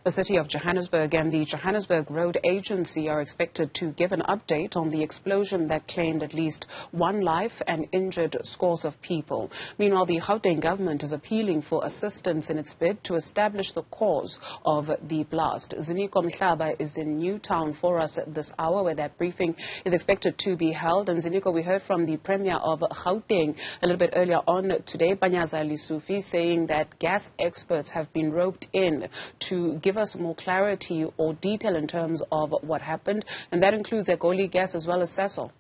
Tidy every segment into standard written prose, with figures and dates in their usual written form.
The city of Johannesburg and the Johannesburg Road Agency are expected to give an update on the explosion that claimed at least one life and injured scores of people. Meanwhile, the Gauteng government is appealing for assistance in its bid to establish the cause of the blast. Ziniko Mhlaba is in Newtown for us at this hour, where that briefing is expected to be held. And Ziniko, we heard from the Premier of Gauteng a little bit earlier on today, Sufi, saying that gas experts have been roped in to give us more clarity or detail in terms of what happened, and that includes Egoli gas as well as Cecil.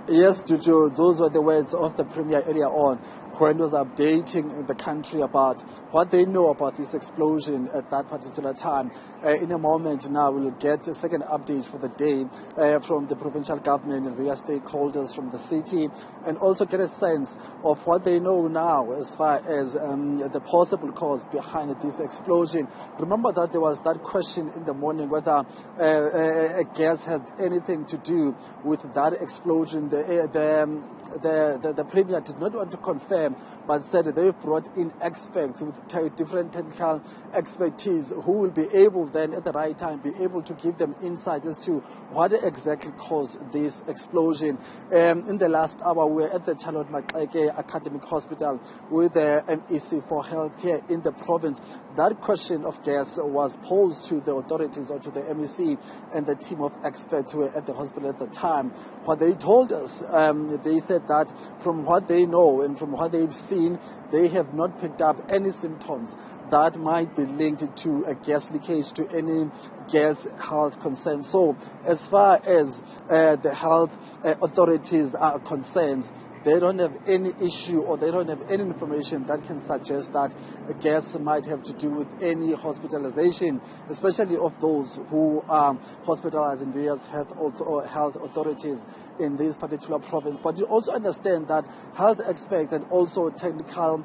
Yes, Juju, those were the words of the Premier earlier on, when he was updating the country about what they know about this explosion at that particular time. In a moment now, we'll get a second update for the day from the provincial government and various stakeholders from the city, and also get a sense of what they know now as far as the possible cause behind this explosion. Remember that there was that question in the morning whether a gas had anything to do with that explosion. The Premier did not want to confirm, but said they've brought in experts with different technical expertise who will be able then at the right time be able to give them insight as to what exactly caused this explosion. In the last hour, we were at the Charlotte Maxeke Academic Hospital with the MEC for Health here in the province. That question of gas was posed to the authorities or to the MEC and the team of experts who were at the hospital at the time. What they told us, they said that from what they know and from what they've seen, they have not picked up any symptoms that might be linked to a gas leakage, to any gas health concern. So as far as the health authorities are concerned, they don't have any issue or they don't have any information that can suggest that a gas might have to do with any hospitalization, especially of those who are hospitalized in various health authorities in this particular province. But you also understand that health experts and also technical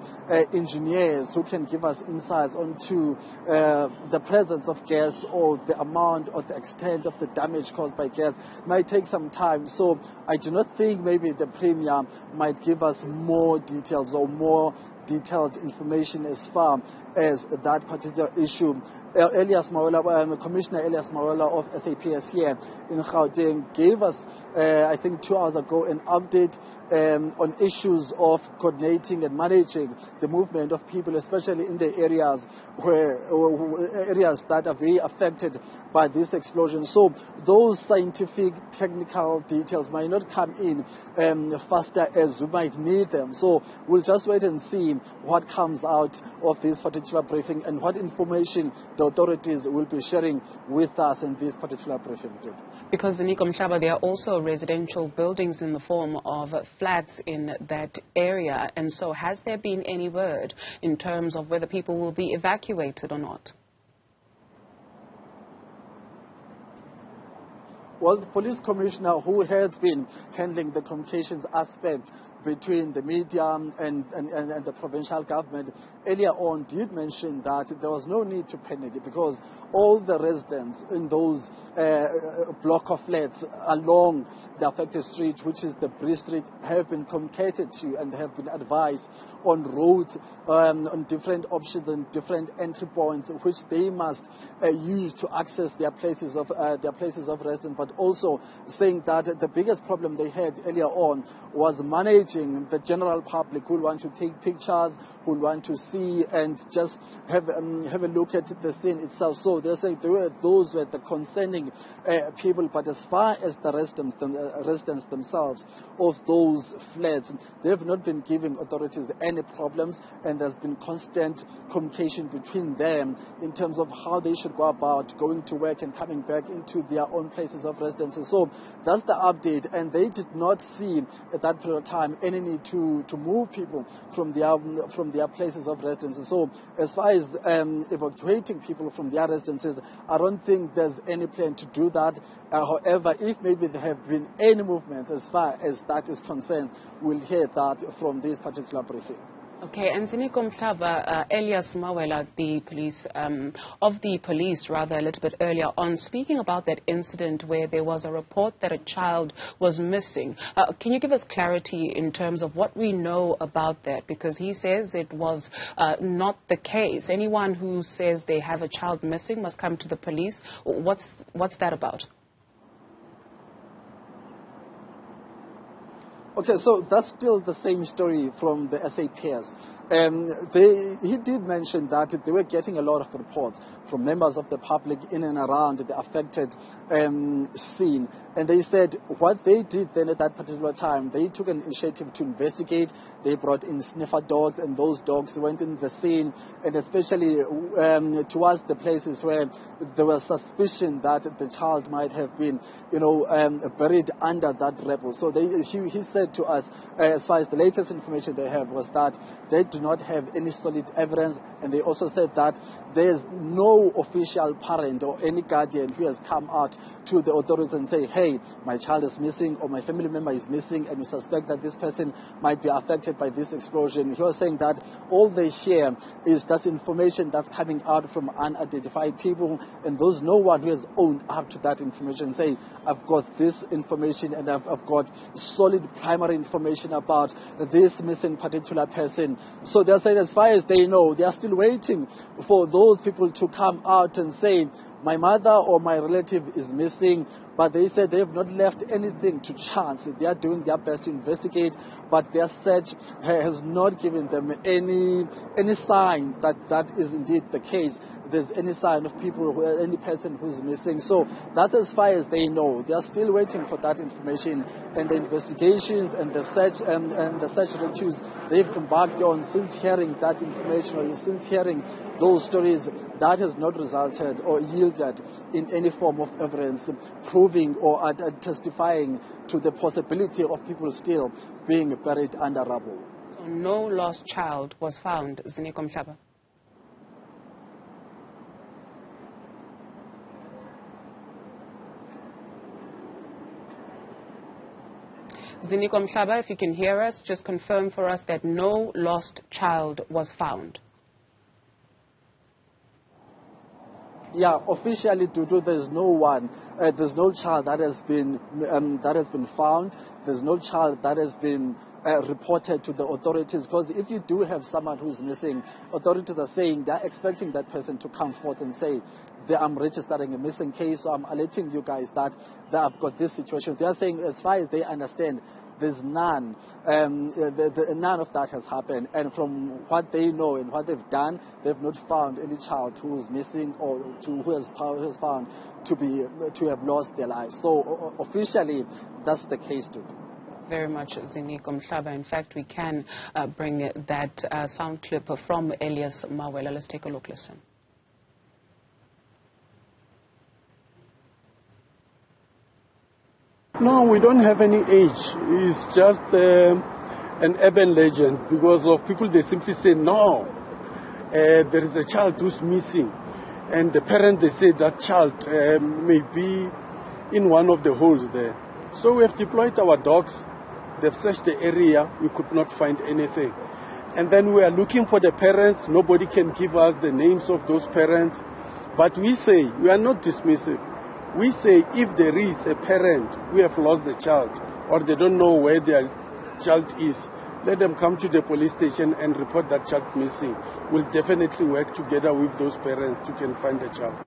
engineers who can give us insights onto the presence of gas or the amount or the extent of the damage caused by gas might take some time. So I do not think maybe the Premier might give us more details or more detailed information as far as that particular issue. Commissioner Elias Mawela of SAPS here in Gauteng gave us, I think 2 hours ago, an update on issues of coordinating and managing the movement of people, especially in the areas that are very affected by this explosion. So those scientific, technical details might not come in faster as we might need them. So we'll just wait and see what comes out of this particular briefing and what information the authorities will be sharing with us in this particular briefing. Because, Ziniko Mhlaba, there are also residential buildings in the form of flats in that area, and so has there been any word in terms of whether people will be evacuated or not? Well, the police commissioner, who has been handling the communications aspect between the media and the provincial government, earlier on did mention that there was no need to panic because all the residents in those block of flats along the affected street, which is the Bree Street, have been communicated to and have been advised on roads, on different options and different entry points which they must use to access their places of residence, but also saying that the biggest problem they had earlier on was managing the general public who want to take pictures, who want to see and just have a look at the scene itself. So they say those were the concerning people, but as far as the residents themselves of those flats, they have not been giving authorities any problems, and there's been constant communication between them in terms of how they should go about going to work and coming back into their own places of residence. So that's the update, and they did not see at that period of time any need to move people from their places of residence. So as far as evacuating people from their residences, I don't think there's any plan to do that. However, if maybe there have been any movement as far as that is concerned, we'll hear that from this particular briefing. Okay, and Ziniko Mhlaba, Elias Mawela, the police, of the police rather, a little bit earlier on, speaking about that incident where there was a report that a child was missing. Can you give us clarity in terms of what we know about that? Because he says it was not the case. Anyone who says they have a child missing must come to the police. What's that about? Okay, so that's still the same story from the SAPS. He did mention that they were getting a lot of reports from members of the public in and around the affected scene. And they said what they did then at that particular time, they took an initiative to investigate. They brought in sniffer dogs, and those dogs went in the scene, and especially towards the places where there was suspicion that the child might have been, buried under that rubble. So he said to us, as far as the latest information they have was that they do not have any solid evidence, and they also said that there's no official parent or any guardian who has come out to the authorities and say, hey, my child is missing or my family member is missing and we suspect that this person might be affected by this explosion. He was saying that all they hear is that information that's coming out from unidentified people, and there's no one who has owned up to that information, say, I've got this information and I've got solid primary information about this missing particular person. So they're saying as far as they know, they are still waiting for those people to come out and say, my mother or my relative is missing, but they said they have not left anything to chance. They are doing their best to investigate, but their search has not given them any sign that that is indeed the case. There's any sign of people, any person who's missing. So that's as far as they know. They are still waiting for that information, and the investigations and the search and the search rituals they've embarked on since hearing that information or since hearing those stories, that has not resulted or yielded in any form of evidence proving or testifying to the possibility of people still being buried under rubble. So no lost child was found, Ziniko Mhlaba? Ziniko Mhlaba, if you can hear us, just confirm for us that no lost child was found. Yeah, officially, Dudu, there's no one. There's no child that has been found. There's no child that has been reported to the authorities. Because if you do have someone who's missing, authorities are saying they're expecting that person to come forth and say, I'm registering a missing case, so I'm alerting you guys that I've got this situation. They are saying, as far as they understand, there's none. None of that has happened. And from what they know and what they've done, they've not found any child who is missing or who has found to have lost their lives. So officially, that's the case too. Very much, Ziniko Mhlaba. In fact, we can bring that sound clip from Elias Mawela. Let's take a look. Listen. No, we don't have any age. It's just an urban legend because of people. They simply say, no, there is a child who's missing. And the parent, they say that child may be in one of the holes there. So we have deployed our dogs. They've searched the area. We could not find anything. And then we are looking for the parents. Nobody can give us the names of those parents. But we say, we are not dismissive. We say if there is a parent who have lost the child or they don't know where their child is, let them come to the police station and report that child missing. We'll definitely work together with those parents to can find the child.